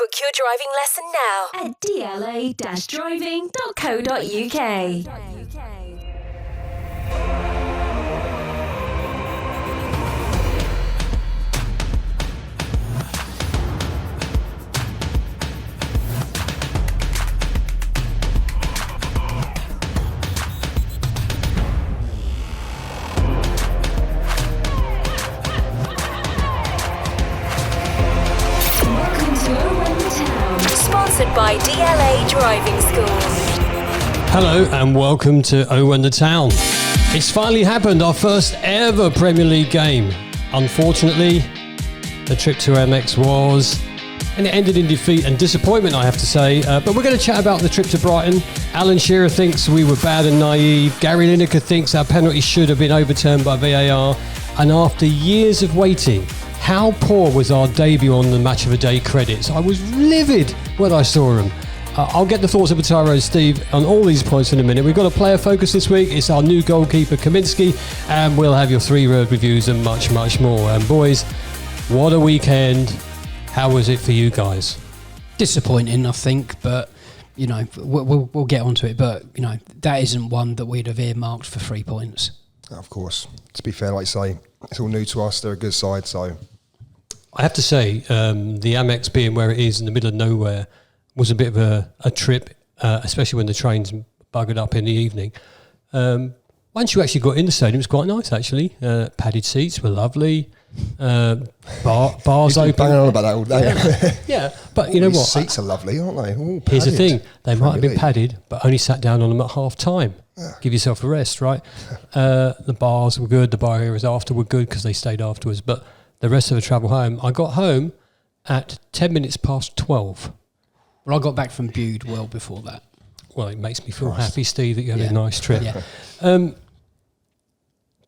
Book your driving lesson now at dla-driving.co.uk. Sponsored by DLA Driving School. Hello and welcome to Owen the Town. It's finally happened, our first ever Premier League game. Unfortunately, the trip to MX and it ended in defeat and disappointment, I have to say. But we're going to chat about the trip to Brighton. Alan Shearer thinks we were bad and naive. Gary Lineker thinks our penalty should have been overturned by VAR. And after years of waiting, how poor was our debut on the Match of the Day credits? I was livid when I saw him. I'll get the thoughts of Bataro and Steve on all these points in a minute. We've got a player focus this week. It's our new goalkeeper, Kaminski, and we'll have your 3-word reviews and much, much more. And boys, what a weekend. How was it for you guys? Disappointing, I think, but, you know, we'll get onto it. But, you know, that isn't one that we'd have earmarked for 3 points. Of course. To be fair, like you say, it's all new to us. They're a good side, so... I have to say, the Amex being where it is in the middle of nowhere was a bit of a trip, especially when the trains buggered up in the evening. Once you actually got in the stadium, it was quite nice, actually. Padded seats were lovely. Bars open. Banging on about that all day. Yeah, but you know what? Seats are lovely, aren't they? All Here's the padded. thing. They might have been padded, but only sat down on them at half time. Yeah. Give yourself a rest, right? The bars were good. The bar areas after were good because they stayed afterwards. But the rest of the travel home, I got home at 10 minutes past 12. Well, I got back from Bude well before that. Well, it makes me feel happy, Steve, that you had a nice trip. Yeah.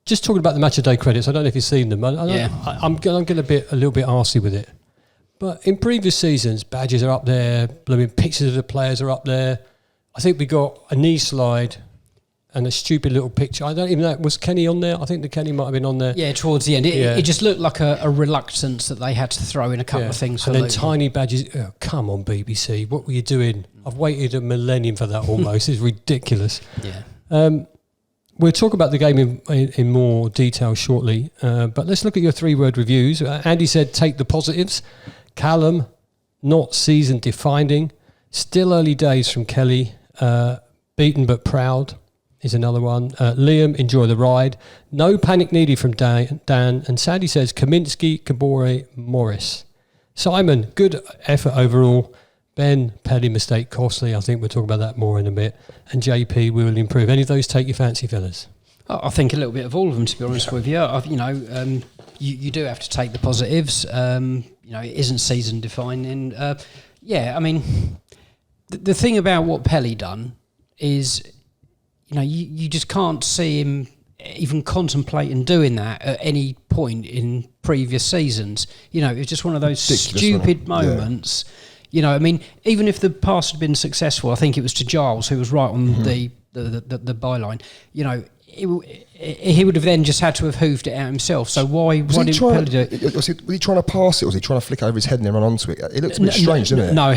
Just talking about the Match of Day credits, I don't know if you've seen them. I'm getting a little bit arsey with it. But in previous seasons, badges are up there, blooming pictures of the players are up there. I think we got a knee slide and a stupid little picture. I don't even know, was Kenny on there? I think the Kenny might have been on there. Yeah, towards the end. It just looked like a reluctance that they had to throw in a couple of things. And then tiny badges. Oh, come on, BBC. What were you doing? I've waited a millennium for that almost. It's ridiculous. Yeah. We'll talk about the game in more detail shortly. But let's look at your 3-word reviews. Andy said, take the positives. Callum, not season defining. Still early days from Kelly. Beaten but proud is another one. Liam, enjoy the ride. No panic needed from Dan. And Sandy says, Kaminski, Kabore, Morris. Simon, good effort overall. Ben, petty mistake, costly. I think we'll talk about that more in a bit. And JP, we will improve. Any of those take your fancy, fellas? I think a little bit of all of them, to be honest with you. You do have to take the positives. It isn't season defining. I mean, the thing about what Pelly done is, you just can't see him even contemplating doing that at any point in previous seasons. It was just one of those stupid moments. I mean, even if the pass had been successful, I think it was to Giles, who was right on the byline. He would have then just had to have hooved it out himself. So why didn't Pelly do it? Was he trying to pass it, or was he trying to flick over his head and then run onto it? It looked a bit strange, didn't it? No,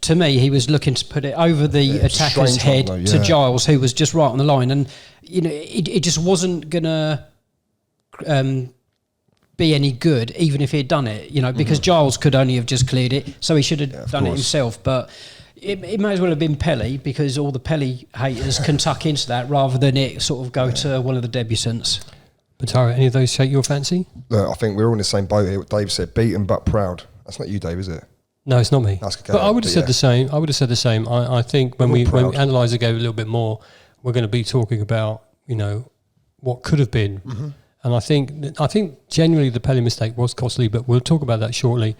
to me, he was looking to put it over the attacker's head to Giles, who was just right on the line. And, it just wasn't going to be any good, even if he had done it, because Giles could only have just cleared it, so he should have done it himself. But it may as well have been Pelly, because all the Pelly haters can tuck into that rather than it sort of go to one of the debutants. But Tara, any of those take your fancy? Look, I think we're all in the same boat here. What Dave said, beaten but proud. That's not you, Dave, is it? No, it's not me. That's okay, but I would have said the same. I think when we analyse the game a little bit more, we're going to be talking about, what could have been. Mm-hmm. And I think genuinely the Pelly mistake was costly, but we'll talk about that shortly.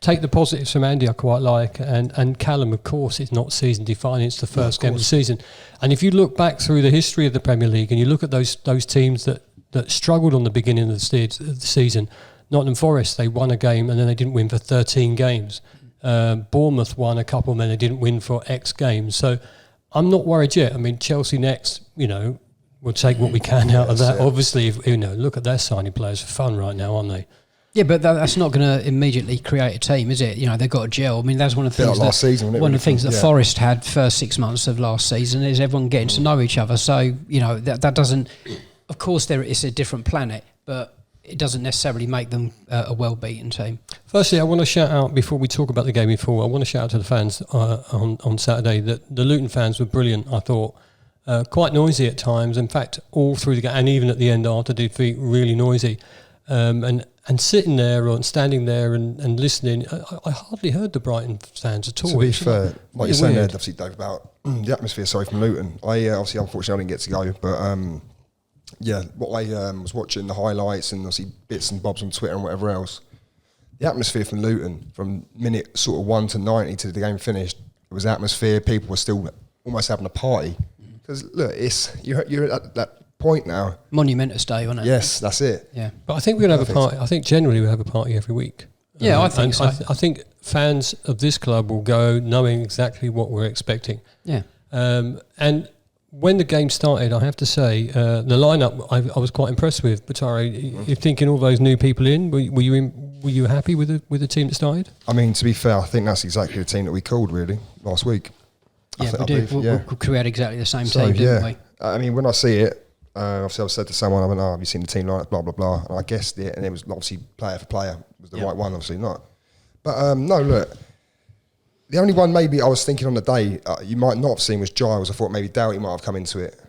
Take the positives from Andy, I quite like, and Callum, of course, it's not season defining. It's the first game of the season, and if you look back through the history of the Premier League and you look at those teams that struggled on the beginning of the season, Nottingham Forest, they won a game and then they didn't win for 13 games. Bournemouth won a couple and then they didn't win for X games. So I'm not worried yet. I mean, Chelsea next, we'll take what we can out of that. Obviously, look at their signing players for fun right now, aren't they? Yeah, but that's not going to immediately create a team, is it? You know, they've got to gel. I mean, that's one of the things like last season, wasn't it, one really? of the things that Yeah. Forest had first 6 months of last season is everyone getting to know each other. So, you know, that doesn't. Of course, it's a different planet, but it doesn't necessarily make them a well-beaten team. Firstly, I want to shout out, before we talk about the game in full, I want to shout out to the fans on Saturday. That the Luton fans were brilliant, I thought. Quite noisy at times. In fact, all through the game, and even at the end after defeat, really noisy. And sitting there and standing there and listening, I hardly heard the Brighton fans at all. To be It's fair, like you're saying there, weird. obviously, Dave, about the atmosphere, from Luton. Obviously, unfortunately, I didn't get to go, but yeah, what I was watching the highlights and obviously bits and bobs on Twitter and whatever else, the atmosphere from Luton, from minute sort of 1 to 90 to the game finished, it was atmosphere. People were still almost having a party. Because look, you're at that point now. Monumentous day, wasn't it? Yes, that's it. Yeah. But I think we're going to have a party. I think generally we'll have a party every week. Yeah, I think so. I think fans of this club will go knowing exactly what we're expecting. Yeah. And when the game started, I have to say, the lineup I was quite impressed with. Batari, you're thinking all those new people in. Were you happy with the team that started? I mean, to be fair, I think that's exactly the team that we called really last week. Yeah, I we did. believe, We created exactly the same So, team, didn't we? I mean, when I see it, obviously I've said to someone, I went, "Oh, have you seen the team lineup?" Blah blah blah, and I guessed it, and it was obviously player for player was the right one, obviously not. But no, look, the only one maybe I was thinking on the day you might not have seen was Giles. I thought maybe Doughty might have come into it,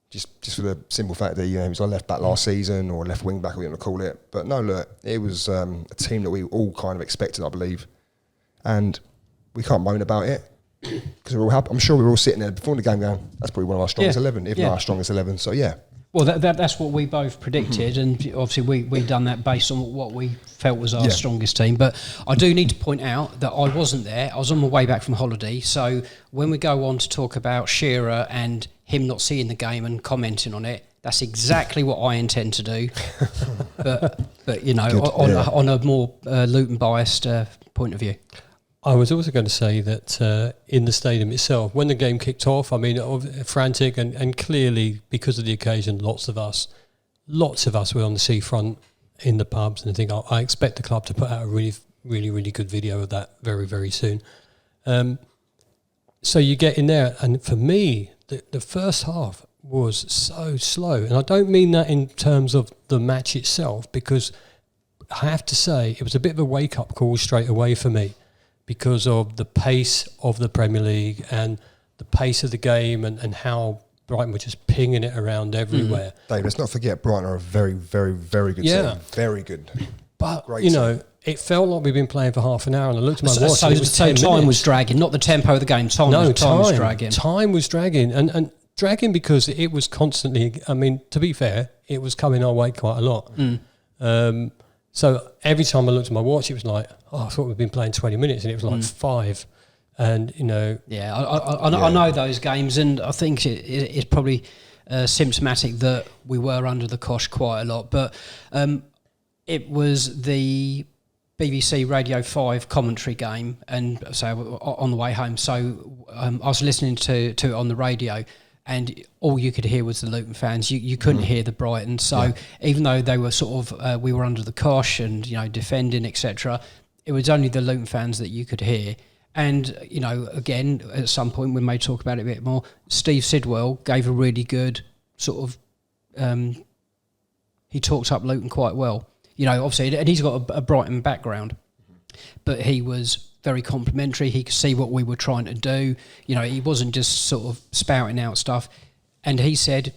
just for the simple fact that he was a left back last season or left wing back, we want to call it. But no, look, it was a team that we all kind of expected, I believe, and we can't moan about it. Because we're all happy. I'm sure we were all sitting there before the game going, that's probably one of our strongest 11, if not our strongest 11. So, yeah. Well, that's what we both predicted, and obviously we've done that based on what we felt was our strongest team. But I do need to point out that I wasn't there. I was on my way back from holiday. So when we go on to talk about Shearer and him not seeing the game and commenting on it, that's exactly what I intend to do. but you know, on a more Luton-biased point of view. I was also going to say that in the stadium itself, when the game kicked off, I mean, frantic and clearly because of the occasion, lots of us were on the seafront in the pubs, and I think I expect the club to put out a really, really, really good video of that very, very soon. So you get in there, and for me, the first half was so slow, and I don't mean that in terms of the match itself, because I have to say it was a bit of a wake-up call straight away for me, because of the pace of the Premier League and the pace of the game and how Brighton were just pinging it around everywhere. Dave, let's not forget Brighton are a very, very, very good team. Very good. But, Great you know, it felt like we've been playing for half an hour, and I looked at my watch So and it was 10 time minutes. was dragging, not the tempo of the game. Time was dragging. Time was dragging. And dragging because it was constantly, I mean, to be fair, it was coming our way quite a lot. So every time I looked at my watch, it was like, I thought we'd been playing 20 minutes, and it was like 5. And, you know... Yeah, I know those games, and I think it's probably symptomatic that we were under the cosh quite a lot. But it was the BBC Radio 5 commentary game, and so on the way home. So I was listening to it on the radio, and all you could hear was the Luton fans. You couldn't hear the Brighton. So even though they were sort of, we were under the cosh and, you know, defending, etc., it was only the Luton fans that you could hear. And, you know, again, at some point we may talk about it a bit more, Steve Sidwell gave a really good sort of, he talked up Luton quite well. You know, obviously, and he's got a Brighton background, but he was very complimentary. He could see what we were trying to do. You know, he wasn't just sort of spouting out stuff. And he said,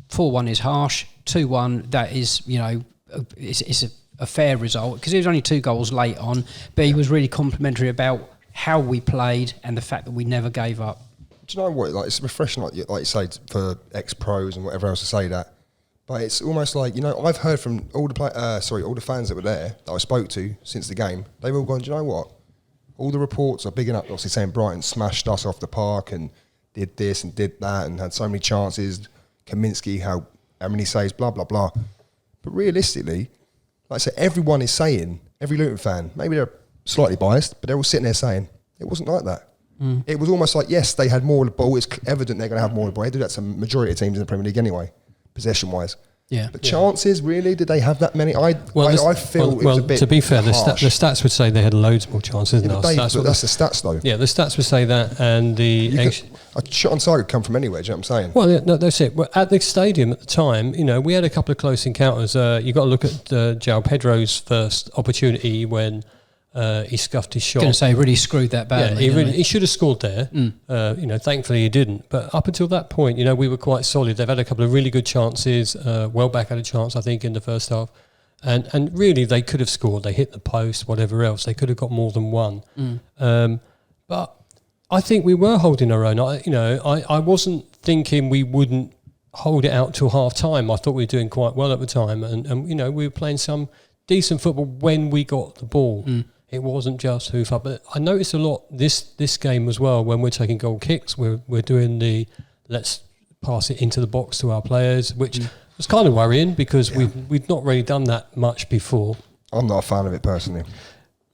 4-1 is harsh, 2-1, that is, you know, it's a fair result, because he was only 2 goals late on, but he was really complimentary about how we played and the fact that we never gave up. Do you know what? Like, it's refreshing, like you say, for ex-pros and whatever else to say that. But it's almost like, you know, I've heard from all the fans that were there that I spoke to since the game. They've all gone, do you know what? All the reports are bigging up, obviously saying Brighton smashed us off the park and did this and did that and had so many chances. Kaminski, how many saves, blah, blah, blah. But realistically, like I said, everyone is saying, every Luton fan, maybe they're slightly biased, but they're all sitting there saying, it wasn't like that. It was almost like, yes, they had more of the ball. It's evident they're going to have more of the ball. They do that to the majority of teams in the Premier League anyway, possession-wise. Yeah. But chances, really, did they have that many? I feel it was a bit to be fair, the harsh. stats would say they had loads more chances than us. That's the stats, though. Yeah, the stats would say that, and a shot on target could come from anywhere. Do you know what I'm saying? Well, yeah, no, that's it. Well, at the stadium at the time, we had a couple of close encounters. You got to look at João Pedro's first opportunity when he scuffed his shot. I was going to say, really screwed that badly. Yeah, he should have scored there. Thankfully he didn't. But up until that point, we were quite solid. They've had a couple of really good chances. Welbeck had a chance, I think, in the first half. And really, they could have scored. They hit the post, whatever else. They could have got more than one. But I think we were holding our own. I wasn't thinking we wouldn't hold it out till half time. I thought we were doing quite well at the time. And we were playing some decent football when we got the ball. It wasn't just hoof up. But I noticed a lot this game as well. When we're taking goal kicks, we're doing the let's pass it into the box to our players, which was kind of worrying because we've not really done that much before. I'm not a fan of it personally.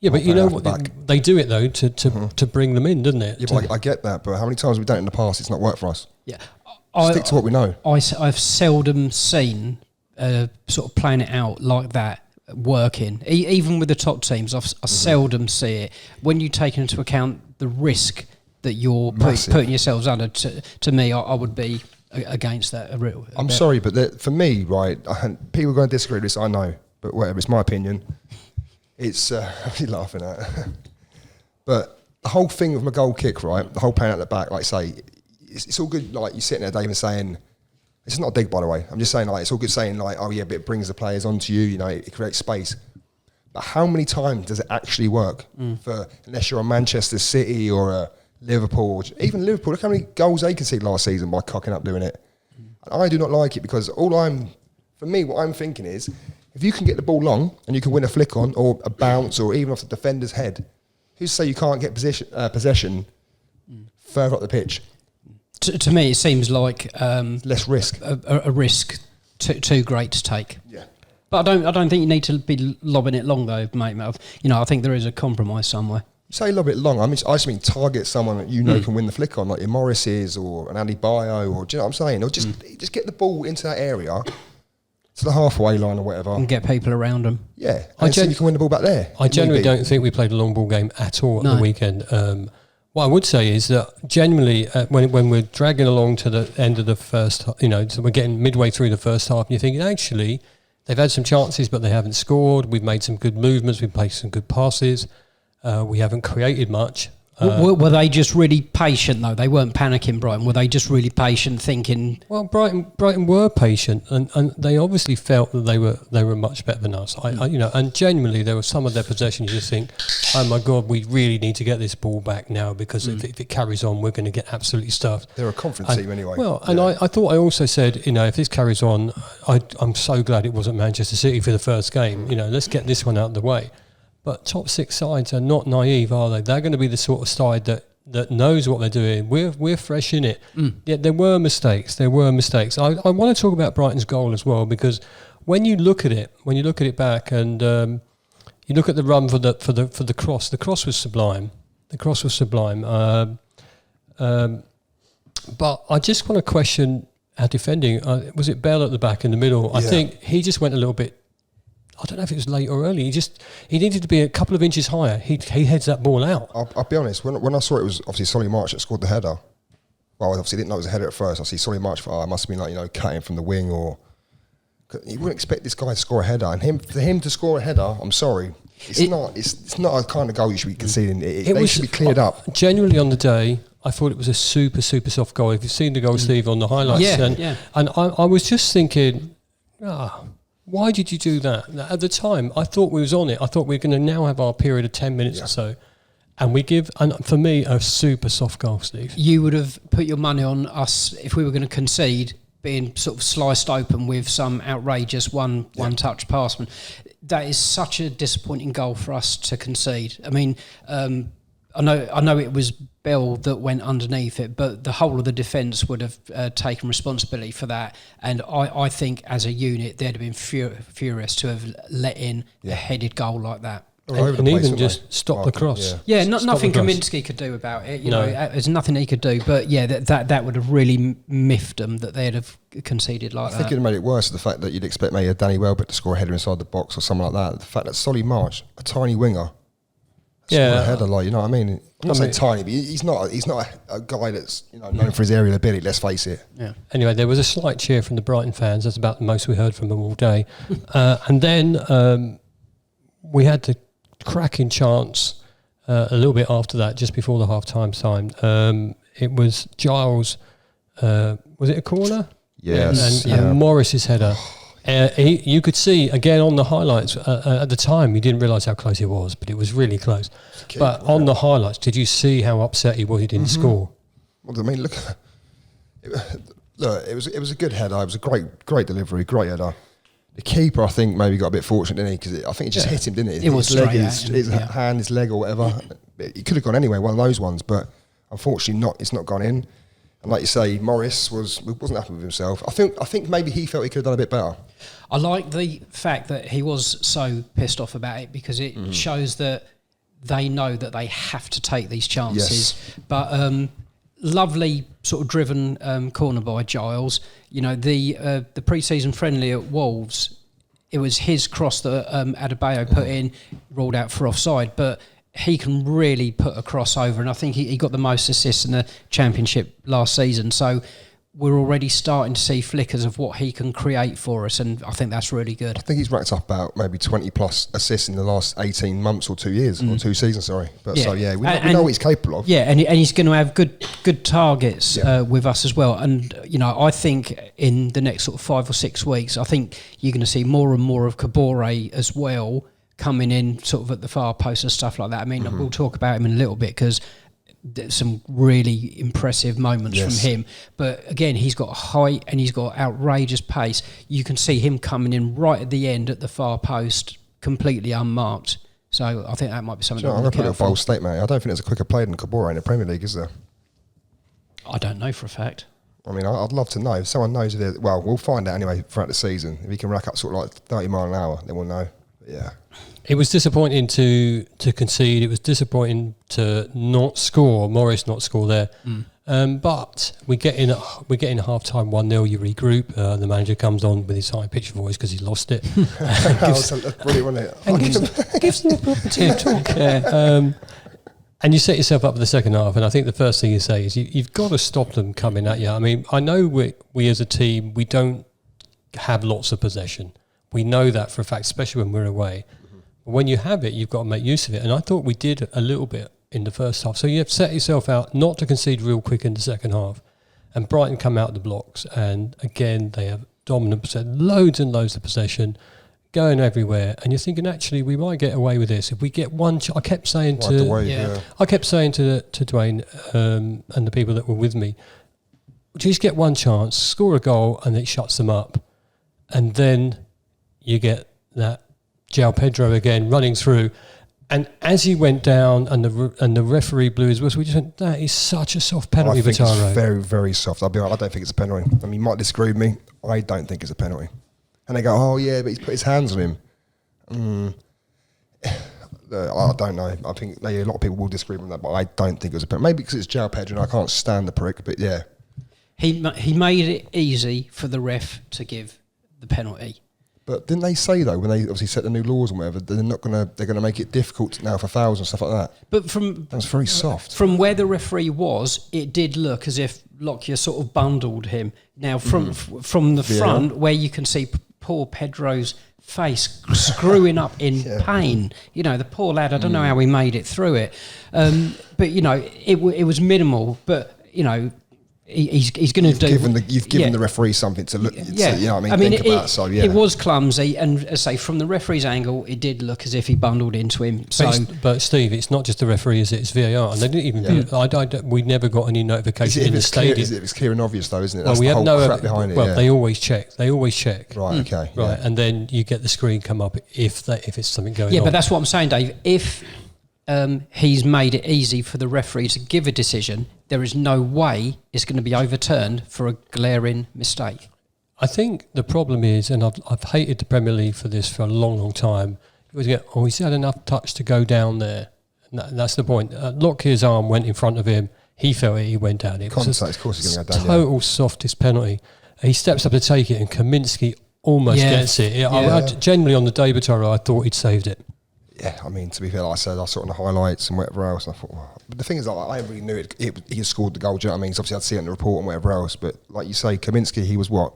Yeah, but what? They do it though to bring them in, doesn't it? Yeah, but I get that. But how many times have we done it in the past? It's not worked for us. Yeah, Stick to what we know. I've seldom seen sort of playing it out like that working. Even with the top teams, I seldom see it. When you take into account the risk that you're putting yourselves under, to me, I would be against that. I'm sorry, but for me, right, people are going to disagree with this, I know, but whatever, it's my opinion. It's, I'm really laughing at it. But the whole thing of my goal kick, right, the whole playing at the back, like say, it's all good, like you're sitting there, Dave, and saying, it's not a dig, by the way. I'm just saying, like, it's all good saying, like, oh yeah, but it brings the players onto you. It creates space. But how many times does it actually work? Unless you're a Manchester City or a Liverpool, even Liverpool. Look how many goals they conceded last season by cocking up doing it. And I do not like it because what I'm thinking is, if you can get the ball long and you can win a flick on or a bounce or even off the defender's head, who's to say you can't get possession further up the pitch? To me, it seems like less risk. A risk too great to take. Yeah, but I don't think you need to be lobbing it long though, mate. I think there is a compromise somewhere. You say lob it long. I just mean target someone that can win the flick on, like your Morris's or an Andy Bio, or do you know what I'm saying? Or just get the ball into that area to the halfway line or whatever, and get people around them. Yeah, and you can win the ball back there. I generally don't think we played a long ball game at all at the weekend. What I would say is that generally, when we're dragging along to the end of the first, so we're getting midway through the first half, and you're thinking, actually, they've had some chances, but they haven't scored. We've made some good movements. We've played some good passes. We haven't created much. Were they just really patient, though? They weren't panicking, Brighton. Were they just really patient, thinking... Well, Brighton were patient, and they obviously felt that they were much better than us. And genuinely, there were some of their possessions you just think, oh my God, we really need to get this ball back now because if it carries on, we're going to get absolutely stuffed. They're a conference team anyway. Well, and I thought I also said, if this carries on, I'm so glad it wasn't Manchester City for the first game. Let's get this one out of the way. But top six sides are not naive, are they? They're going to be the sort of side that knows what they're doing. We're fresh in it. Yeah, there were mistakes. I want to talk about Brighton's goal as well, because when you look at it back, and you look at the run for the cross. The cross was sublime. But I just want to question our defending. Was it Bell at the back in the middle? Yeah. I think he just went a little bit. I don't know if it was late or early. He needed to be a couple of inches higher. He heads that ball out. I'll be honest. When I saw it was obviously Solly March that scored the header. Well, I obviously didn't know it was a header at first. I see Solly March thought, it must have been cutting from the wing, or you wouldn't expect this guy to score a header. And for him to score a header, I'm sorry, it's not a kind of goal you should be conceding. They should be cleared up. Genuinely on the day, I thought it was a super, super soft goal. If you've seen the goal, Steve, on the highlights, and I was just thinking, why did you do that? At the time, I thought we was on it. I thought we were going to now have our period of 10 minutes or so. And we give, and for me, a super soft goal, Steve. You would have put your money on us if we were going to concede, being sort of sliced open with some outrageous one-touch pass. That is such a disappointing goal for us to concede. I mean, I know it was Bell that went underneath it, but the whole of the defence would have taken responsibility for that. And I think as a unit, they'd have been furious to have let in a headed goal like that. All over the and place, even weren't just they? stop the cross. Yeah, Stop nothing the cross. Kaminski could do about it. You No. know, there's nothing he could do. But yeah, that would have really miffed them that they'd have conceded like I think that. it made it worse, the fact that you'd expect maybe a Danny Welbeck to score a header inside the box or something like that. The fact that Solly March, a tiny winger, Yeah. a header, like, you know what I mean? I'm not saying mean- tiny, but he's not a guy that's, you know, known for his aerial ability, let's face it. Yeah. Anyway, there was a slight cheer from the Brighton fans. That's about the most we heard from them all day. And then we had the cracking chance a little bit after that, just before the half-time time. It was Giles. Was it a corner? Yes. And Morris's header. You could see, again, on the highlights, at the time, you didn't realise how close it was, but it was really close. But on the highlights, did you see how upset he was he didn't score? Well, I mean, look, it was a good header. It was a great delivery, great header. The keeper, I think, maybe got a bit fortunate, didn't he? Because I think it just hit him, didn't it? It was his leg, straight at him, his yeah. hand, his leg, or whatever. It could have gone anyway, one of those ones, but unfortunately, not. It's not gone in. And like you say, Morris wasn't happy with himself. I think maybe he felt he could have done a bit better. I like the fact that he was so pissed off about it because it shows that they know that they have to take these chances. Yes. But lovely sort of driven corner by Giles. You know, the pre-season friendly at Wolves, it was his cross that Adebayo put in, ruled out for offside, but he can really put a cross over, and I think he got the most assists in the Championship last season. So we're already starting to see flickers of what he can create for us, and I think that's really good. I think he's racked up about maybe 20 plus assists in the last 18 months or 2 years, or 2 seasons, sorry. But so, yeah, we know what he's capable of. Yeah, and he's going to have good targets with us as well. And, you know, I think in the next sort of 5 or 6 weeks, I think you're going to see more and more of Kabore as well coming in sort of at the far post and stuff like that. I mean, we'll talk about him in a little bit because there's some really impressive moments from him. But again, he's got height and he's got outrageous pace. You can see him coming in right at the end at the far post, completely unmarked. So I think that might be something. I'm going to put a bold statement. I don't think there's a quicker player than Kabore in the Premier League, is there? I don't know for a fact. I mean, I'd love to know. If someone knows, well, we'll find out anyway throughout the season. If he can rack up sort of like 30 mile an hour, then we'll know. But yeah. It was disappointing to concede. It was disappointing to not score. Morris not score there. But we get in half time 1-0. You regroup. The manager comes on with his high pitched voice because he lost it. That's brilliant, wasn't it? And gives them the property to talk. Yeah. And you set yourself up for the second half. And I think the first thing you say is you've got to stop them coming at you. I mean, I know we as a team, we don't have lots of possession. We know that for a fact, especially when we're away. When you have it, you've got to make use of it. And I thought we did a little bit in the first half. So you have set yourself out not to concede real quick in the second half. And Brighton come out of the blocks. And again, they have dominant possession, loads and loads of possession, going everywhere. And you're thinking, actually, we might get away with this. If we get one... I kept saying to Dwayne and the people that were with me, just get one chance, score a goal, and it shuts them up. And then you get that João Pedro again running through, and as he went down and the referee blew his whistle, we just went, that is such a soft penalty. I think Vitaro. it's very, very soft. I'll be honest, I don't think it's a penalty. I mean, you might disagree with me. I don't think it's a penalty. And they go, oh yeah, but he's put his hands on him. I don't know. I think a lot of people will disagree with that, but I don't think it was a penalty. Maybe because it's João Pedro and I can't stand the prick, but yeah. He made it easy for the ref to give the penalty. But didn't they say though, when they obviously set the new laws and whatever, they're gonna make it difficult now for fouls and stuff like that? But that's very soft. From where the referee was, it did look as if Lockyer sort of bundled him. Now from the front, where you can see poor Pedro's face screwing up in pain. You know, the poor lad. I don't know how he made it through it. But you know, it was minimal. But you know. He's going to do. You've given the referee something to look. Yeah, you know what I mean. Think about. So yeah, it was clumsy, and as I say, from the referee's angle, it did look as if he bundled into him. But Steve, it's not just the referee, is it? It's VAR, and they didn't even. We never got any notification in the stadium. It's clear and obvious, though, isn't it? That's the whole crap behind it. Well, they always check. Right. Okay. Right, and then you get the screen come up if it's something going on. Yeah, but that's what I'm saying, Dave. If he's made it easy for the referee to give a decision, there is no way it's going to be overturned for a glaring mistake. I think the problem is, and I've hated the Premier League for this for a long, long time, You always get, he's had enough touch to go down there. And that's the point. Lockyer's arm went in front of him. He felt it. He went down. It was Contact, of course, he's going to go down. Total softest penalty. He steps up to take it, and Kaminski almost gets it. I genuinely, on the day, Batara, I thought he'd saved it. Yeah, I mean, to be fair, like I said, I saw it on the highlights and whatever else, and I thought, well, but the thing is, I really knew he had scored the goal, do you know what I mean? 'Cause obviously I'd see it in the report and whatever else, but like you say, Kaminski, he was what?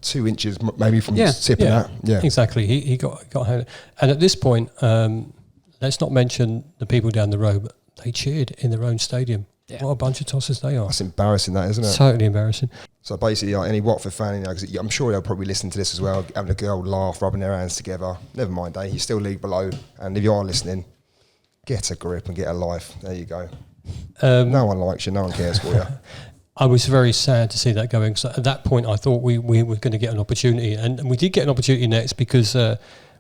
2 inches maybe from tipping that. Yeah, exactly. He got home. And at this point, let's not mention the people down the road, but they cheered in their own stadium. Yeah. What a bunch of tossers they are. That's embarrassing, that, isn't it? Totally embarrassing. So basically, any Watford fan, because I'm sure they'll probably listen to this as well, having a good old laugh, rubbing their hands together. Never mind, you're still league below. And if you are listening, get a grip and get a life. There you go. No one likes you, no one cares for you. I was very sad to see that going. So at that point, I thought we were going to get an opportunity. And we did get an opportunity next because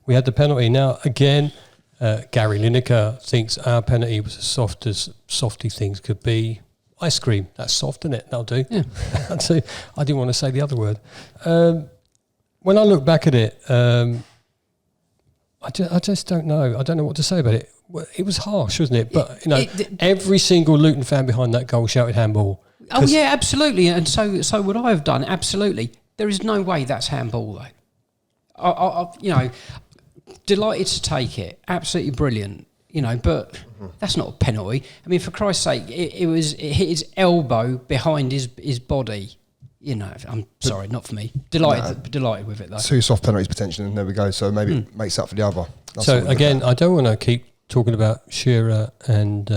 we had the penalty. Now, again, Gary Lineker thinks our penalty was as soft as softy things could be. Ice cream, that's soft, isn't it? That'll do. Yeah. I didn't want to say the other word. When I look back at it, I just don't know. I don't know what to say about it. It was harsh, wasn't it? But, every single Luton fan behind that goal shouted handball. Oh, yeah, absolutely. And so would I have done, absolutely. There is no way that's handball, though. Delighted to take it. Absolutely brilliant. But that's not a penalty. I mean, for Christ's sake, it hit his elbow behind his body. I'm sorry, not for me. Delighted with it, though. 2 soft penalties potentially, and there we go. So maybe it makes up for the other. That's so, again, I don't want to keep talking about Shearer and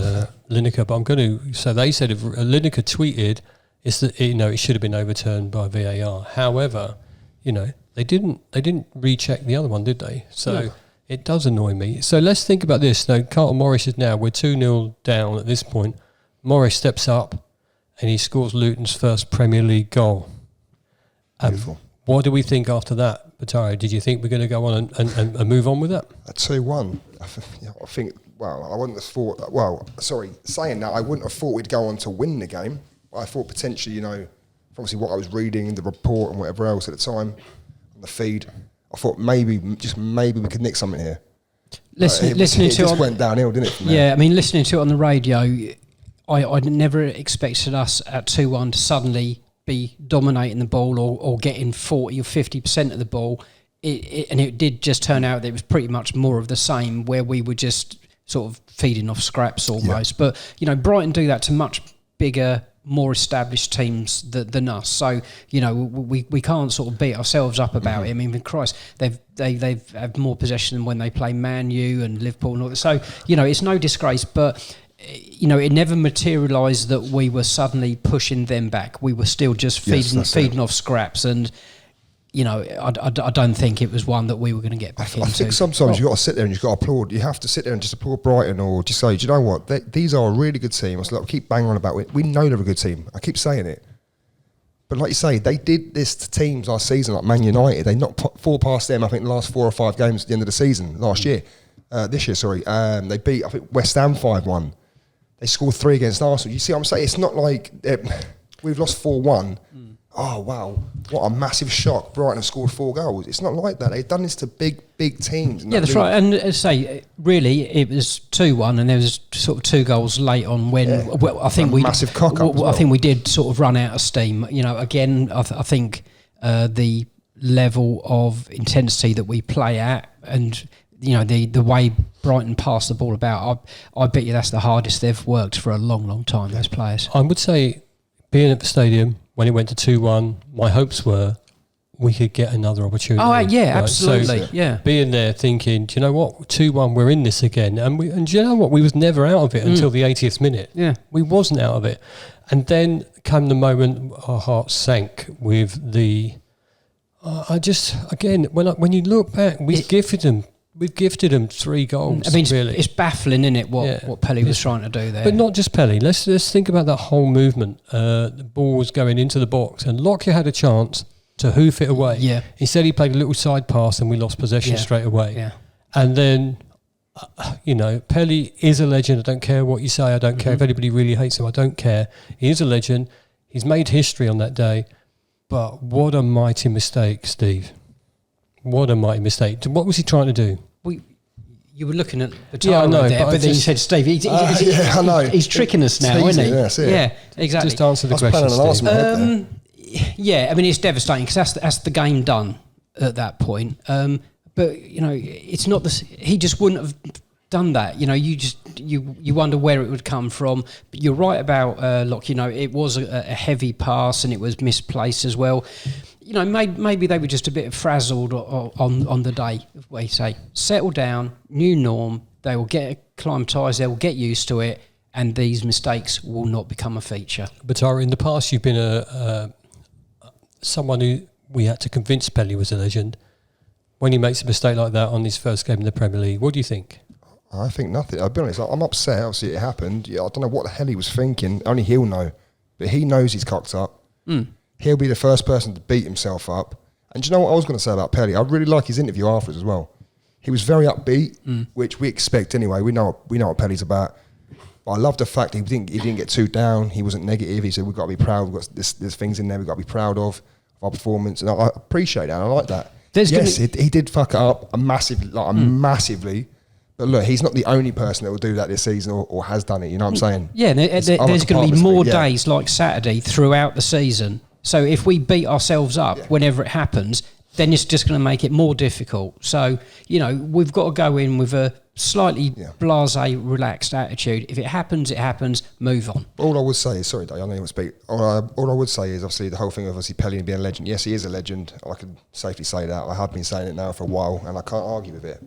Lineker, but I'm going to... So they said if Lineker tweeted, it should have been overturned by VAR. However, they didn't recheck the other one, did they? So... No. It does annoy me. So let's think about this. Now, Carlton Morris is we're 2-0 down at this point. Morris steps up and he scores Luton's first Premier League goal. Beautiful. What do we think after that, Batari? Did you think we're going to go on and move on with that? A 2-1. I think, I wouldn't have thought, saying that, I wouldn't have thought we'd go on to win the game. I thought potentially, obviously what I was reading, the report and whatever else at the time, on the feed, I thought maybe we could nick something here. Listening to it just went downhill, didn't it? Yeah, I mean, listening to it on the radio, I never expected us at 2-1 to suddenly be dominating the ball or getting 40 or 50% of the ball. And it did just turn out that it was pretty much more of the same, where we were just sort of feeding off scraps almost. Yeah. But Brighton do that to much bigger, more established teams than us. So, we can't sort of beat ourselves up about it. I mean, Christ, they've had more possession than when they play Man U and Liverpool and all that. So, it's no disgrace, but it never materialised that we were suddenly pushing them back. We were still just feeding off scraps, and I don't think it was one that we were going to get back into. I think sometimes you've got to sit there and you've got to applaud. You have to sit there and just applaud Brighton, or just say, do you know what? These are a really good team. I keep banging on about it. We know they're a good team. I keep saying it. But like you say, they did this to teams last season, like Man United. They knocked 4 past them, I think, the last 4 or 5 games at the end of the season, this year, sorry. They beat, I think, West Ham 5-1. They scored 3 against Arsenal. You see what I'm saying? It's not like we've lost 4-1. Oh, wow. What a massive shock. Brighton have scored 4 goals. It's not like that. They've done this to big teams. Yeah, that's right. And as I say, really, it was 2-1, and there was sort of 2 goals late on when I think massive cock-up I think we did sort of run out of steam. Again, I think the level of intensity that we play at, and the way Brighton pass the ball about, I bet you that's the hardest they've worked for a long time, those players. I would say, being at the stadium, when it went to 2-1, my hopes were we could get another opportunity. Oh, yeah, right? Absolutely, so, being there thinking, do you know what, 2-1, we're in this again. And do you know what, we was never out of it until the 80th minute. Yeah. We wasn't out of it. And then came the moment our hearts sank with the... when you look back, we've gifted them 3 goals. I mean, really. It's baffling, isn't it, what Pelly was trying to do there. But not just Pelly. Let's think about that whole movement. The ball was going into the box, and Lockyer had a chance to hoof it away. Yeah. Instead, he played a little side pass, and we lost possession straight away. Yeah. And then, Pelly is a legend. I don't care what you say. I don't care if anybody really hates him. I don't care. He is a legend. He's made history on that day. But what a mighty mistake, Steve. What a mighty mistake. What was he trying to do? You were looking at the Yeah, I time know, there, but but then you just- said, Steve, I know. he's tricking us now, isn't he? Teasing, that's it. Yeah, exactly. Just answer the I was planning question, on Steve. asking my head there. Yeah, I mean, it's devastating because that's the game done at that point. But you know, it's not this. He just wouldn't have done that. You know, you wonder where it would come from. But you're right about Locke. You know, it was a heavy pass and it was misplaced as well. You know, maybe they were just a bit frazzled on the day. Where you say, settle down, new norm. They will get acclimatised. They will get used to it, and these mistakes will not become a feature. But Tara, in the past, you've been someone who we had to convince Pelly was a legend. When he makes a mistake like that on his first game in the Premier League, what do you think? I think nothing. I'll be honest, I'm upset. Obviously, it happened. Yeah, I don't know what the hell he was thinking. Only he'll know. But he knows he's cocked up. He'll be the first person to beat himself up. And do you know what I was going to say about Pelly? I really like his interview afterwards as well. He was very upbeat, which we expect anyway. We know what Pelly's about. But I love the fact he didn't get too down. He wasn't negative. He said, we've got to be proud. We've got there's things in there we've got to be proud of our performance. And I appreciate that. I like that. He did fuck it up massively. But look, he's not the only person that will do that this season or has done it. You know what I'm saying? Yeah, there's going to be more days like Saturday throughout the season. So if we beat ourselves up whenever it happens, then it's just going to make it more difficult. So, you know, we've got to go in with a slightly blasé, relaxed attitude. If it happens, it happens. Move on. All I would say is, sorry, Dave, I know you want to speak. All I would say is, obviously, the whole thing of obviously Pelly being a legend. Yes, he is a legend. I can safely say that. I have been saying it now for a while, and I can't argue with it.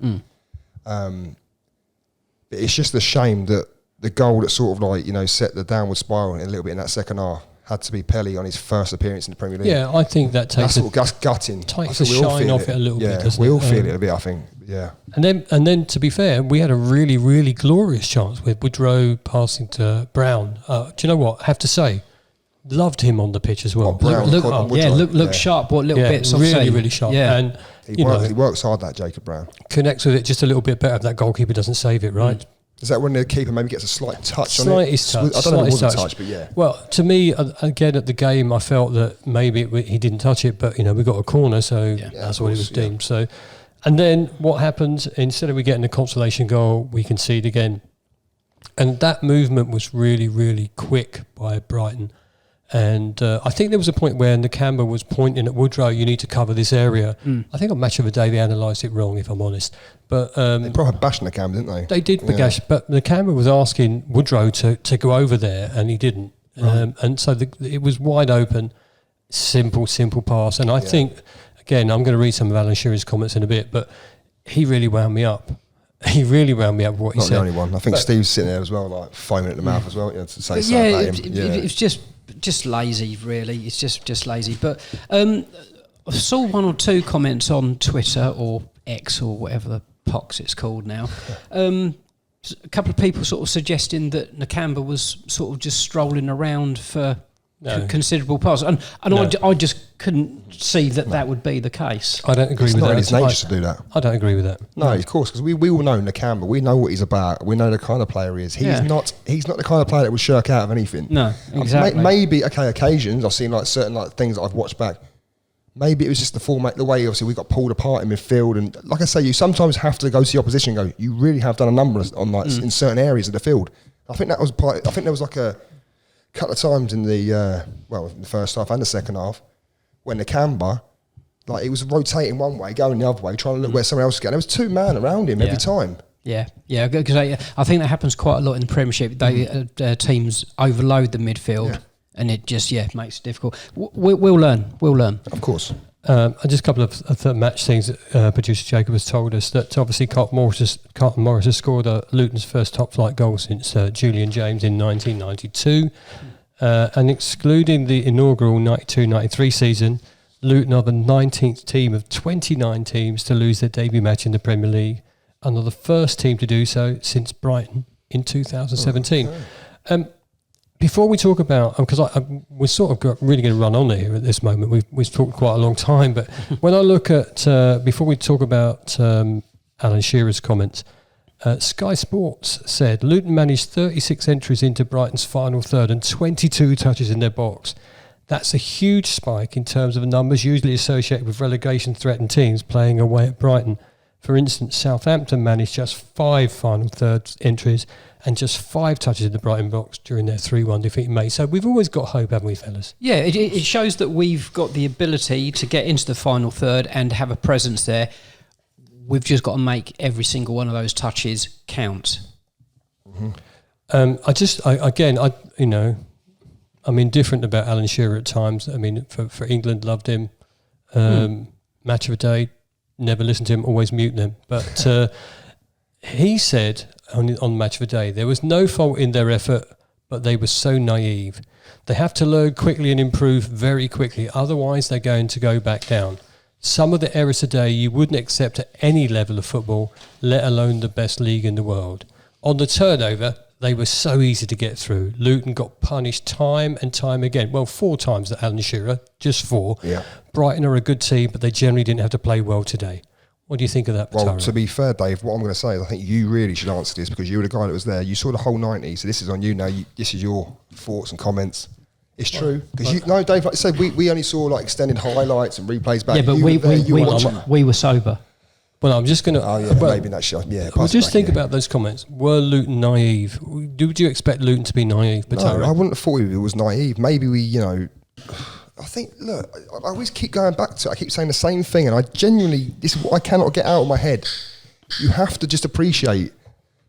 But it's just a shame that the goal that sort of like, you know, set the downward spiral a little bit in that second half had to be Pelly on his first appearance in the Premier League. Yeah, I think that takes that's gutting. Takes the shine off it a little bit, doesn't it? We all feel it a bit, I think. Yeah. And then to be fair, we had a really, really glorious chance with Woodrow passing to Brown. Do you know what? I have to say, loved him on the pitch as well. Brown, look sharp. What little bits? Really sharp. Yeah. And he works hard, that Jacob Brown. Connects with it just a little bit better if that goalkeeper doesn't save it, right? Is that when the keeper maybe gets a slight touch on it? Slightest touch. I don't know if it was a touch, but yeah. Well, to me, again, at the game, I felt that maybe he didn't touch it, but, you know, we got a corner, so that's what he was deemed. So, and then what happens, instead of we getting a consolation goal, we concede again. And that movement was really, really quick by Brighton. And I think there was a point where Nakamba was pointing at Woodrow, you need to cover this area. I think on Match of the Day they analysed it wrong, if I'm honest. But they probably bashed Nakamba, didn't they? They did bash, but Nakamba was asking Woodrow to go over there, and he didn't. Right. And so it was wide open, simple pass. And I think, again, I'm going to read some of Alan Shearer's comments in a bit, but he really wound me up. He really wound me up with what he said. Not the only one. I think Steve's sitting there as well, like foaming at the mouth as well, you know, to say something about him. It's just lazy, really. It's just lazy. But I saw one or two comments on Twitter or X or whatever the pox it's called now. A couple of people sort of suggesting that Nakamba was sort of just strolling around for considerable parts, and I just couldn't see that would be the case. I don't agree with that. It's not in his nature to do that. I don't agree with that. No, of course, because we all know Nakamba. We know what he's about. We know the kind of player he is. He's not the kind of player that would shirk out of anything. No, exactly. Maybe occasions I've seen like certain like things that I've watched back. Maybe it was just the format, the way obviously we got pulled apart in midfield, and like I say, you sometimes have to go to the opposition and go, you really have done a number on like in certain areas of the field. I think that was part. I think there was like a couple of times in the in the first half and the second half when Nakamba, like, he was rotating one way, going the other way, trying to look where someone else was going. There was two men around him every time. Yeah, because I think that happens quite a lot in the Premiership. Teams overload the midfield, and it just makes it difficult. We'll learn. Of course. Just a couple of match things that producer Jacob has told us, that obviously Carlton Morris has scored Luton's first top flight goal since Julian James in 1992. And excluding the inaugural 92-93 season, Luton are the 19th team of 29 teams to lose their debut match in the Premier League, and are the first team to do so since Brighton in 2017. Before we talk about, because we're sort of really going to run on here at this moment. We've talked quite a long time, but when I look at, before we talk about Alan Shearer's comments, Sky Sports said Luton managed 36 entries into Brighton's final third and 22 touches in their box. That's a huge spike in terms of the numbers usually associated with relegation threatened teams playing away at Brighton. For instance, Southampton managed just 5 final third entries and just 5 touches in the Brighton box during their 3-1 defeat in May. So we've always got hope, haven't we, fellas? Yeah, it shows that we've got the ability to get into the final third and have a presence there. We've just got to make every single one of those touches count. I'm indifferent about Alan Shearer at times. I mean, for England, loved him. Match of the day, never listened to him, always mute them. But he said on Match of the Day, there was no fault in their effort, but they were so naive. They have to learn quickly and improve very quickly, otherwise they're going to go back down. Some of the errors today you wouldn't accept at any level of football, let alone the best league in the world. On the turnover, they were so easy to get through. Luton got punished time and time again. Well, 4 times that Alan Shearer, just 4. Yeah. Brighton are a good team, but they generally didn't have to play well today. What do you think of that, Well, Tara? to be fair, Dave, what I'm going to say is I think you really should answer this because you were the guy that was there. You saw the whole 90, so this is on you now. This is your thoughts and comments. It's true. Because no, Dave, like I said, we only saw like extended highlights and replays back. Yeah, but You were there, you were watching. we were sober. Well, I'm just going to... Oh, yeah, maybe that's shot. Yeah, Well, pass it just back, think yeah. about those comments. Were Luton naive? Would you expect Luton to be naive? No, Tara? I wouldn't have thought it was naive. Maybe I think, look, I always keep going back to it. I keep saying the same thing, and I genuinely, this is what I cannot get out of my head. You have to just appreciate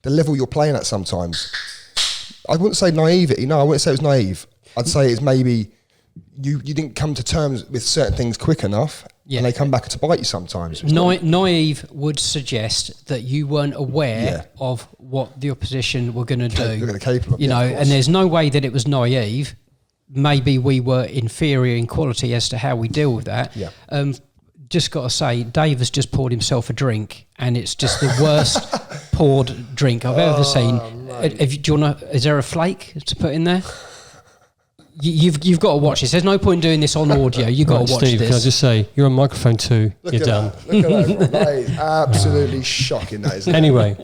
the level you're playing at sometimes. I wouldn't say naivety. No, I wouldn't say it was naive. I'd say it's maybe you didn't come to terms with certain things quick enough, and they come back to bite you sometimes. Naive would suggest that you weren't aware Yeah. of what the opposition were going to do. They're capable of, You yeah, know, of course. and there's no way that it was naive. Maybe we were inferior in quality as to how we deal with that. Yeah. Just got to say, Dave has just poured himself a drink, and it's just the worst poured drink I've ever seen. Is there a flake to put in there? You've got to watch this. There's no point in doing this on audio. You've got to watch Steve, this. can I just say, you're on microphone 2. Look You're at done. that. Look at that, everyone. That is absolutely shocking, that isn't it? Anyway,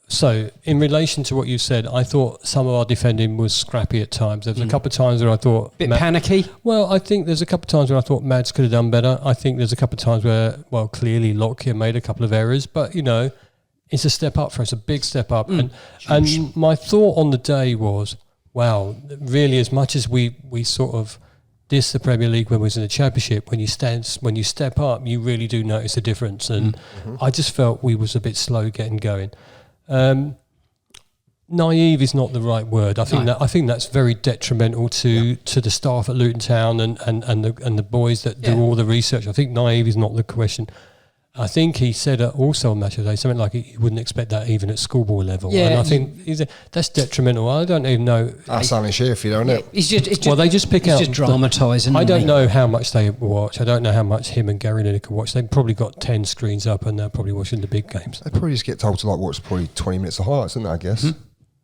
so in relation to what you said, I thought some of our defending was scrappy at times. There was a couple of times where I thought... Bit panicky. Well, I think there's a couple of times where I thought Mads could have done better. I think there's a couple of times where, well, clearly Lockyer made a couple of errors, but, it's a step up for us, a big step up. And my thought on the day was, wow, really, as much as we sort of diss the Premier League when we was in the Championship, when you step up, you really do notice a difference. And I just felt we was a bit slow getting going. Naive is not the right word. I think that's very detrimental to the staff at Luton Town and the boys that do all the research. I think naive is not the question. I think he said also on Match of the Day something like he wouldn't expect that even at schoolboy level. Yeah, and I think that's detrimental. I don't even know. That's Alan Shearer, isn't it? They just pick out. He's just dramatising. I don't know how much they watch. I don't know how much him and Gary Lineker watch. They've probably got 10 screens up and they're probably watching the big games. They probably just get told to watch probably 20 minutes of highlights, don't they, I guess?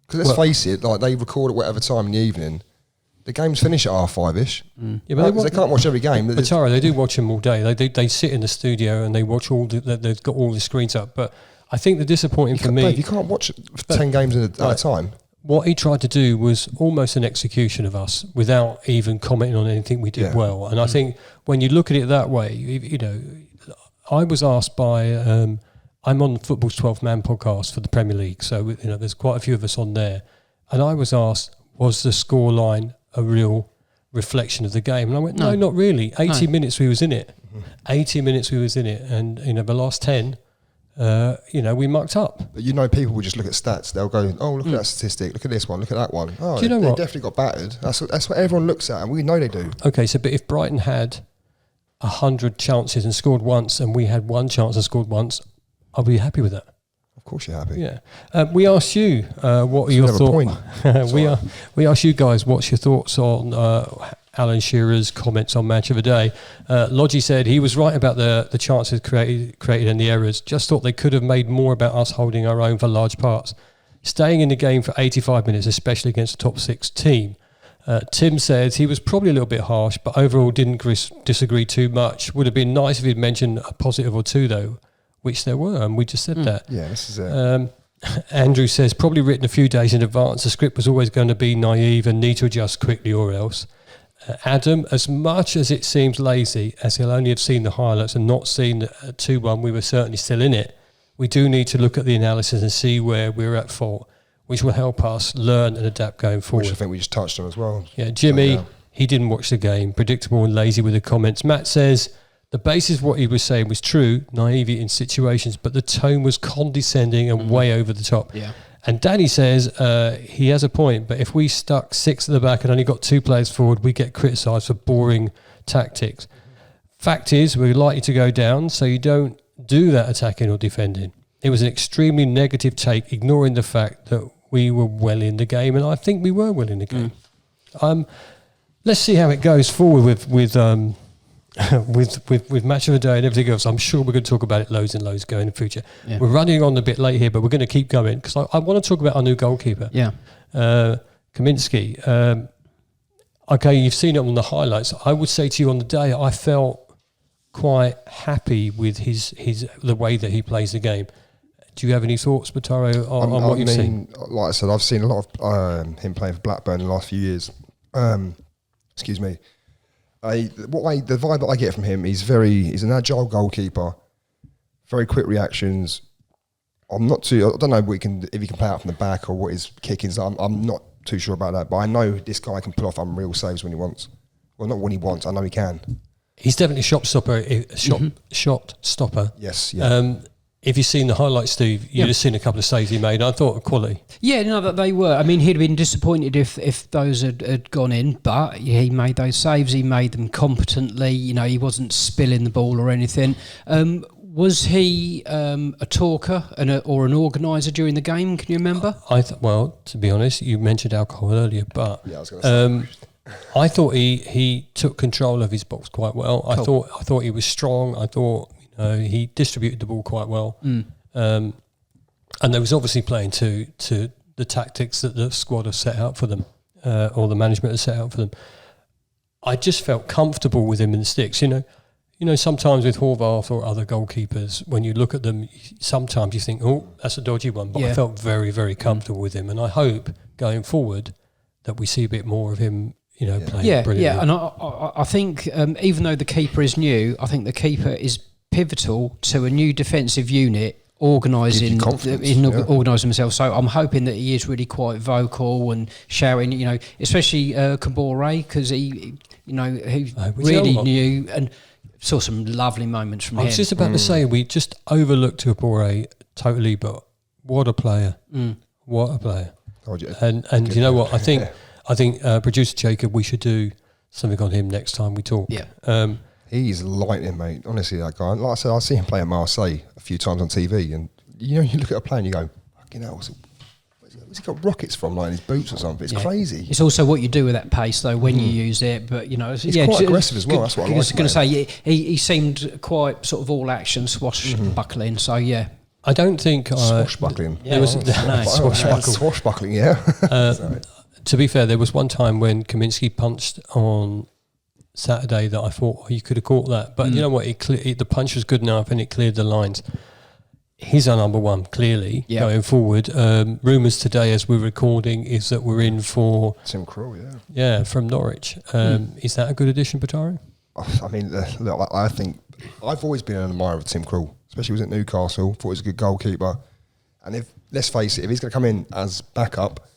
Because let's face it, they record at whatever time in the evening. The games finish at 5:30ish. Yeah, but they can't watch every game. But Tara, they do watch them all day. They sit in the studio and they watch they've got all the screens up. But I think the disappointing for me... Dave, you can't watch 10 games at a time. What he tried to do was almost an execution of us without even commenting on anything we did well. And I think when you look at it that way, I was asked by... I'm on Football's 12th Man podcast for the Premier League. So, there's quite a few of us on there. And I was asked, was the scoreline a real reflection of the game? And I went, no, not really. 80 minutes we was in it. 80 minutes we was in it. And, the last 10, we mucked up. But people will just look at stats. They'll go, oh, look at that statistic. Look at this one. Look at that one. Oh, do you know they what? definitely got battered. That's what everyone looks at, and we know they do. Okay, so but if Brighton had 100 chances and scored once and we had 1 chance and scored once, I'll be happy with that. Of course you're happy. Yeah. We asked you what are your thoughts. We asked you guys what's your thoughts on Alan Shearer's comments on Match of the Day. Lodgy said he was right about the chances created and the errors. Just thought they could have made more about us holding our own for large parts. Staying in the game for 85 minutes, especially against a top 6 team. Tim says he was probably a little bit harsh, but overall didn't disagree too much. Would have been nice if he'd mentioned a positive or two though, which there were, and we just said that. Yeah, this is it. Andrew says, probably written a few days in advance. The script was always going to be naive and need to adjust quickly or else. Adam, as much as it seems lazy, as he'll only have seen the highlights and not seen the 2-1, we were certainly still in it. We do need to look at the analysis and see where we're at fault, which will help us learn and adapt going forward. Which I think we just touched on as well. Yeah, Jimmy, he didn't watch the game. Predictable and lazy with the comments. Matt says the basis of what he was saying was true, naivety in situations, but the tone was condescending and way over the top. Yeah. And Danny says he has a point, but if we stuck 6 at the back and only got 2 players forward, we get criticised for boring tactics. Fact is, we're likely to go down, so you don't do that attacking or defending. It was an extremely negative take, ignoring the fact that we were well in the game, and I think we were well in the game. Let's see how it goes forward with match of the day and everything else. I'm sure we're going to talk about it loads and loads going in the future. Yeah. We're running on a bit late here, but we're going to keep going because I want to talk about our new goalkeeper. Yeah, Kaminski. Okay, you've seen it on the highlights. I would say to you on the day, I felt quite happy with the way that he plays the game. Do you have any thoughts, Bataro, on what you've seen? Like I said, I've seen a lot of him playing for Blackburn in the last few years. Excuse me. The vibe that I get from him, he's an agile goalkeeper, very quick reactions. I don't know if he can play out from the back or what his kick is. I'm not too sure about that, but I know this guy can pull off unreal saves when he wants. Well, not when he wants. I know he can. He's definitely shot stopper. Yes. Yeah. If you've seen the highlights, Steve, you'd have seen a couple of saves he made. I thought quality. Yeah, no, that they were. I mean, he'd have been disappointed if those had gone in, but he made those saves. He made them competently. You know, he wasn't spilling the ball or anything. Was he a talker or an organiser during the game? Can you remember? Well, to be honest, you mentioned alcohol earlier, but yeah, I was going to say. I thought he took control of his box quite well. Cool. I thought he was strong. I thought he distributed the ball quite well, and they was obviously playing to the tactics that the squad have set out for them, or the management has set out for them. I just felt comfortable with him in the sticks. You know, sometimes with Horvath or other goalkeepers, when you look at them, sometimes you think, oh, that's a dodgy one. But I felt very, very comfortable with him, and I hope going forward that we see a bit more of him. Playing brilliantly. Yeah, and I think even though the keeper is new, I think the keeper is pivotal to a new defensive unit organising themselves. So I'm hoping that he is really quite vocal and shouting. Especially Kabore, because he really knew and saw some lovely moments from him. I was just about to say we just overlooked Kabore totally, but what a player! What a player! And you know what? I think producer Jacob, we should do something on him next time we talk. Yeah. He's lightning, mate. Honestly, that guy. Like I said, I see him play at Marseille a few times on TV, and you look at a player and you go, "Fucking hell, where's he got rockets from, like in his boots or something?" It's crazy. It's also what you do with that pace, though, when you use it. But he's quite aggressive as well. That's what I like. I was going to say, he seemed quite sort of all action, swashbuckling. So yeah. I don't think swashbuckling. Swashbuckling. Yeah. To be fair, there was one time when Kaminski punched on Saturday that I thought he could have caught that, but you know what? The punch was good enough and it cleared the lines. He's our number one, clearly, going forward. Rumours today, as we're recording, is that we're in for Tim Krul, from Norwich. Is that a good addition, Bataro? I mean, look, I think I've always been an admirer of Tim Krul, especially when he was at Newcastle. Thought he was a good goalkeeper, and let's face it, if he's going to come in as backup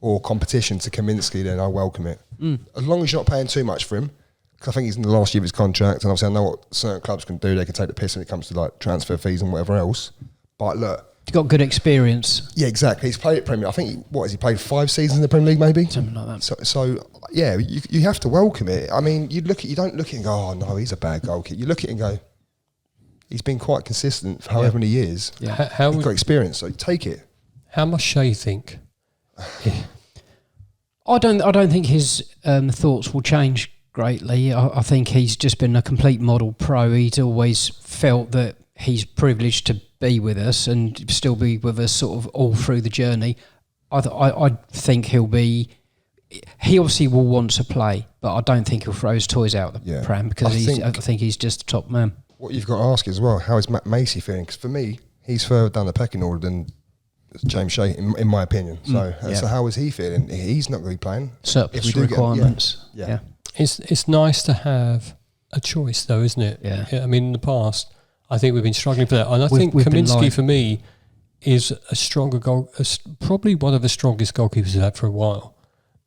or competition to Kaminski, then I welcome it. As long as you're not paying too much for him. I think he's in the last year of his contract, and obviously I know what certain clubs can do. They can take the piss when it comes to like transfer fees and whatever else. But look, he's got good experience. Yeah, exactly. He's played at Premier. I think he played 5 seasons in the Premier League, maybe something like that. So yeah, you have to welcome it. I mean, you don't look at it and go, oh no, he's a bad goalkeeper. You look at it and go, he's been quite consistent for however many years. Yeah, he's got experience, so take it. How much Shea think? I don't think his thoughts will change greatly. I think he's just been a complete model pro. He's always felt that he's privileged to be with us and still be with us sort of all through the journey. I think he obviously will want to play, but I don't think he'll throw his toys out the pram because I think he's just the top man. What you've got to ask as well, how is Matt Macy feeling? Because for me, he's further down the pecking order than James Shea, in my opinion. So how is he feeling? He's not going to be playing. Surplus requirements. Yeah. It's nice to have a choice, though, isn't it? Yeah. I mean, in the past, I think we've been struggling for that, and I think we've been Kaminski like- for me is a stronger probably one of the strongest goalkeepers we've had for a while.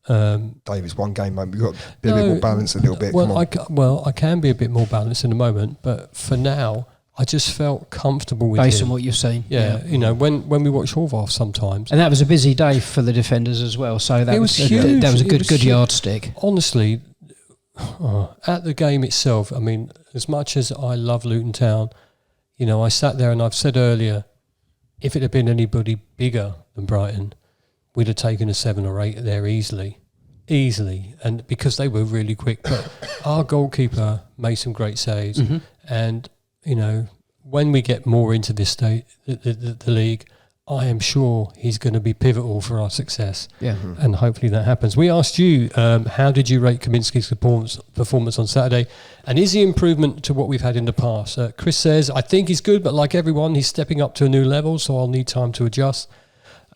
Davis, one game, mate. We've got to be a bit more balanced a little bit. Well, Come on. I can be a bit more balanced in a moment, but for now, I just felt comfortable with Based him. on what you've seen. Yeah, you know, when we watch Horvath sometimes, And that was a busy day for the defenders as well. So that It was huge. That was a It good was good huge. yardstick. honestly, at the game itself, I mean, as much as I love Luton Town, you know, I sat there and I've said earlier, if it had been anybody bigger than Brighton, we'd have taken a 7 or 8 there easily, and because they were really quick. But our goalkeeper made some great saves, and you know, when we get more into this state, the league, I am sure he's going to be pivotal for our success. Yeah. And hopefully that happens. We asked you, how did you rate Kaminski's performance on Saturday? And is he improvement to what we've had in the past? Chris says, I think he's good, but like everyone, he's stepping up to a new level, so I'll need time to adjust.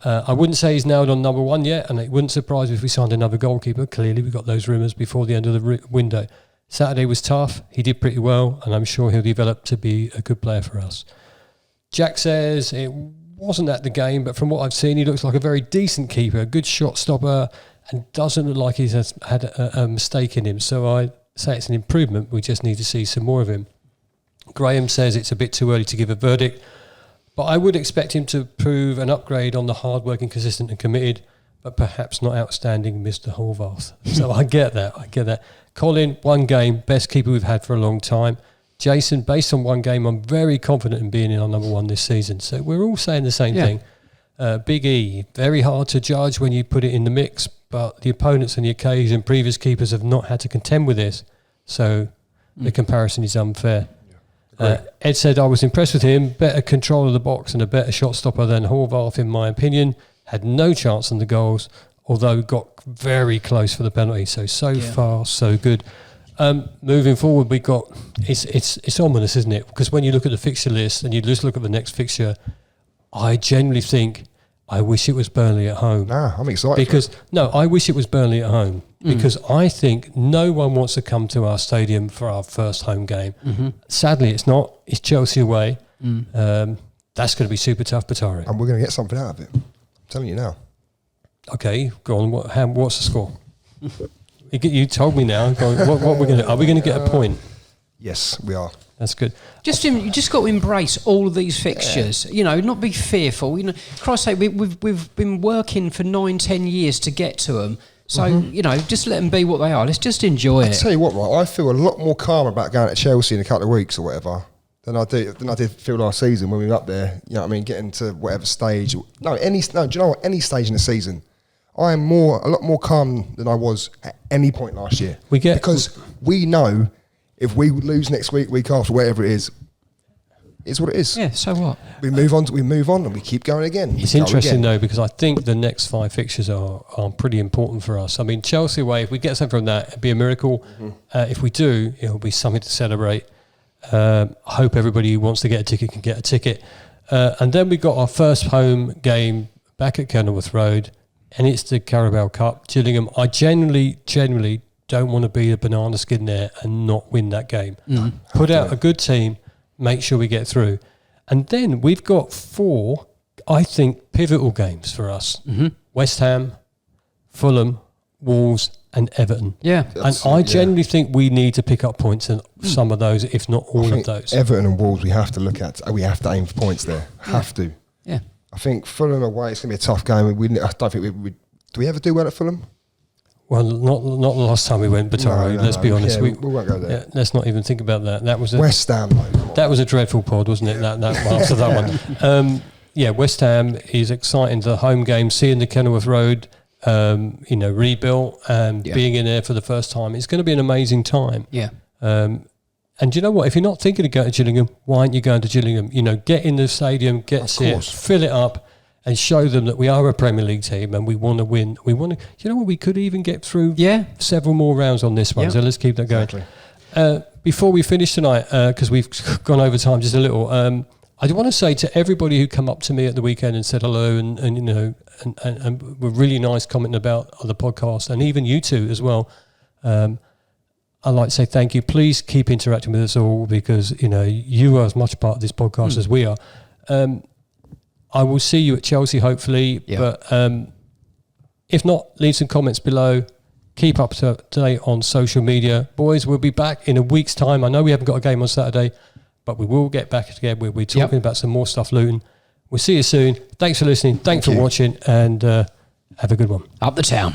I wouldn't say he's nailed on number 1 yet, and it wouldn't surprise me if we signed another goalkeeper. Clearly, we got those rumours before the end of the window. Saturday was tough. He did pretty well, and I'm sure he'll develop to be a good player for us. Jack says it wasn't at the game, but from what I've seen, he looks like a very decent keeper, a good shot stopper, and doesn't look like he's had a mistake in him. So I say it's an improvement. We just need to see some more of him. Graham says it's a bit too early to give a verdict, but I would expect him to prove an upgrade on the hard-working, consistent and committed, but perhaps not outstanding Mr. Horvath. So I get that. Colin, 1 game, best keeper we've had for a long time. Jason, based on 1 game, I'm very confident in being in our number 1 this season. So we're all saying the same thing. Big E, very hard to judge when you put it in the mix, but the opponents and the occasion and previous keepers have not had to contend with this. So the comparison is unfair. Ed said, I was impressed with him, better control of the box and a better shot stopper than Horvath, in my opinion. Had no chance on the goals, although got very close for the penalty. So far, so good. Moving forward, we got it's ominous, isn't it? Because when you look at the fixture list and you just look at the next fixture, I genuinely think I wish it was Burnley at home. Nah, I'm excited. Because I wish it was Burnley at home because I think no one wants to come to our stadium for our first home game. Sadly, it's not. It's Chelsea away. That's going to be super tough, Batari. And we're going to get something out of it. I'm telling you now. Okay, go on. What's the score? You told me now. Go on, what we're going to? Are we going to get a point? Yes, we are. That's good. You just got to embrace all of these fixtures. You know, not be fearful. You know, Christ's sake, we've been working for 9-10 years to get to them. So you know, just let them be what they are. Let's just enjoy I'll it. tell you what, right? I feel a lot more calm about going to Chelsea in a couple of weeks or whatever than I did feel last season when we were up there. You know what I mean? Getting to whatever stage. Do you know what? Any stage in the season, I am a lot more calm than I was at any point last year. Because we know if we lose next week after, whatever it is, it's what it is. Yeah. So what? We move on, and we keep going again. It's interesting though, because I think the next 5 fixtures are pretty important for us. I mean, Chelsea away, if we get something from that, it'd be a miracle. If we do, it'll be something to celebrate. I hope everybody who wants to get a ticket can get a ticket. And then we got our first home game back at Kenilworth Road, and it's the Carabao Cup, Gillingham. I generally don't want to be a banana skin there and not win that game. Put out a good team, make sure we get through. And then we've got 4, I think, pivotal games for us. West Ham, Fulham, Wolves and Everton. Yeah. And I genuinely think we need to pick up points in some of those, if not all of those. Everton and Wolves, we have to look at. We have to aim for points there. Have to. Yeah. I think Fulham away, it's going to be a tough game. I don't think we do we ever do well at Fulham? Well, not the last time we went, Bataro. No, let's be honest. Yeah, we won't go there. Yeah, let's not even think about that. That was West Ham, though. That was a dreadful pod, wasn't it? That after that one. West Ham is exciting. The home game, seeing the Kenilworth Road, rebuilt and being in there for the first time. It's going to be an amazing time. Yeah. And do you know what? If you're not thinking of going to Gillingham, why aren't you going to Gillingham? You know, get in the stadium, see it, fill it up, and show them that we are a Premier League team and we want to win. We want to. You know what? We could even get through several more rounds on this one. So let's keep that going. Exactly. Before we finish tonight, because we've gone over time just a little, I do want to say to everybody who come up to me at the weekend and said hello and were really nice commenting about the podcast, and even you two as well. I'd like to say thank you. Please keep interacting with us all because, you are as much part of this podcast as we are. I will see you at Chelsea, hopefully. But if not, leave some comments below. Keep up to date on social media. Boys, we'll be back in a week's time. I know we haven't got a game on Saturday, but we will get back again. We'll be talking about some more stuff, Luton. We'll see you soon. Thanks for listening. Thanks for watching, and have a good one. Up the town.